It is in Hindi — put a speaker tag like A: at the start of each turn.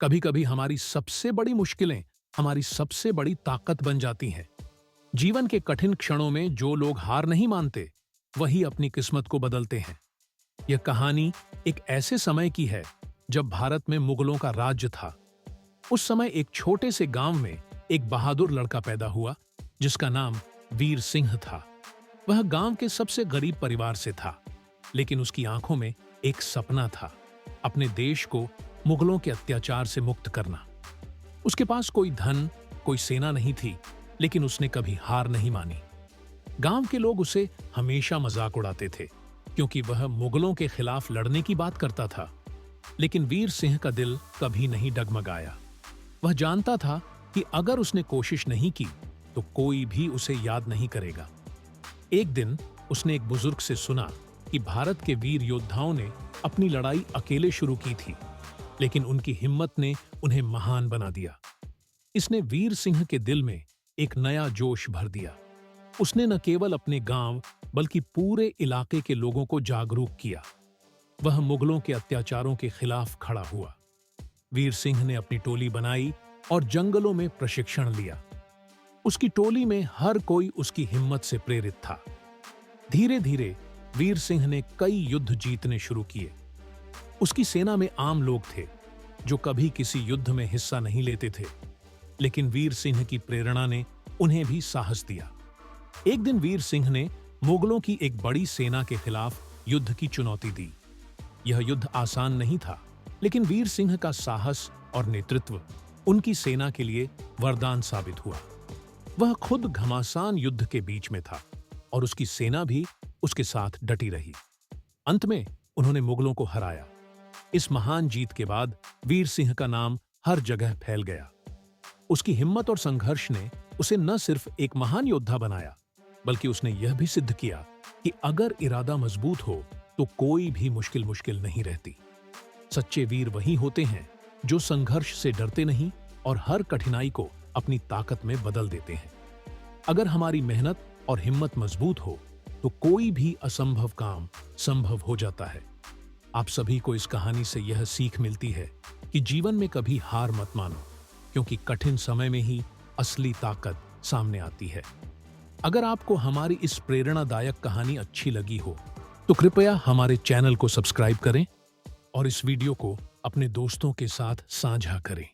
A: कभी कभी हमारी सबसे बड़ी मुश्किलें हमारी सबसे बड़ी ताकत बन जाती हैं। जीवन के कठिन क्षणों में जो लोग हार नहीं मानते, वही अपनी किस्मत को बदलते हैं। यह कहानी एक ऐसे समय की है जब भारत में मुगलों का राज्य था। उस समय एक छोटे से गांव में एक बहादुर लड़का पैदा हुआ जिसका नाम वीर सिंह था। वह गांव के सबसे गरीब परिवार से था, लेकिन उसकी आंखों में एक सपना था, अपने देश को मुगलों के अत्याचार से मुक्त करना। उसके पास कोई धन, कोई सेना नहीं थी, लेकिन उसने कभी हार नहीं मानी। गांव के लोग उसे हमेशा मजाक उड़ाते थे क्योंकि वह मुगलों के खिलाफ लड़ने की बात करता था। लेकिन वीर सिंह का दिल कभी नहीं डगमगाया। वह जानता था कि अगर उसने कोशिश नहीं की तो कोई भी उसे याद नहीं करेगा। एक दिन उसने एक बुजुर्ग से सुना कि भारत के वीर योद्धाओं ने अपनी लड़ाई अकेले शुरू की थी, लेकिन उनकी हिम्मत ने उन्हें महान बना दिया। इसने वीर सिंह के दिल में एक नया जोश भर दिया। उसने न केवल अपने गांव बल्कि पूरे इलाके के लोगों को जागरूक किया। वह मुगलों के अत्याचारों के खिलाफ खड़ा हुआ। वीर सिंह ने अपनी टोली बनाई और जंगलों में प्रशिक्षण लिया। उसकी टोली में हर कोई उसकी हिम्मत से प्रेरित था। धीरे धीरे वीर सिंह ने कई युद्ध जीतने शुरू किए। उसकी सेना में आम लोग थे जो कभी किसी युद्ध में हिस्सा नहीं लेते थे, लेकिन वीर सिंह की प्रेरणा ने उन्हें भी साहस दिया। एक दिन वीर सिंह ने मुगलों की एक बड़ी सेना के खिलाफ युद्ध की चुनौती दी। यह युद्ध आसान नहीं था, लेकिन वीर सिंह का साहस और नेतृत्व उनकी सेना के लिए वरदान साबित हुआ। वह खुद घमासान युद्ध के बीच में था और उसकी सेना भी उसके साथ डटी रही। अंत में उन्होंने मुगलों को हराया। इस महान जीत के बाद वीर सिंह का नाम हर जगह फैल गया। उसकी हिम्मत और संघर्ष ने उसे न सिर्फ एक महान योद्धा बनाया, बल्कि उसने यह भी सिद्ध किया कि अगर इरादा मजबूत हो तो कोई भी मुश्किल नहीं रहती। सच्चे वीर वही होते हैं जो संघर्ष से डरते नहीं और हर कठिनाई को अपनी ताकत में बदल देते हैं। अगर हमारी मेहनत और हिम्मत मजबूत हो तो कोई भी असंभव काम संभव हो जाता है। आप सभी को इस कहानी से यह सीख मिलती है कि जीवन में कभी हार मत मानो, क्योंकि कठिन समय में ही असली ताकत सामने आती है। अगर आपको हमारी इस प्रेरणादायक कहानी अच्छी लगी हो तो कृपया हमारे चैनल को सब्सक्राइब करें और इस वीडियो को अपने दोस्तों के साथ साझा करें।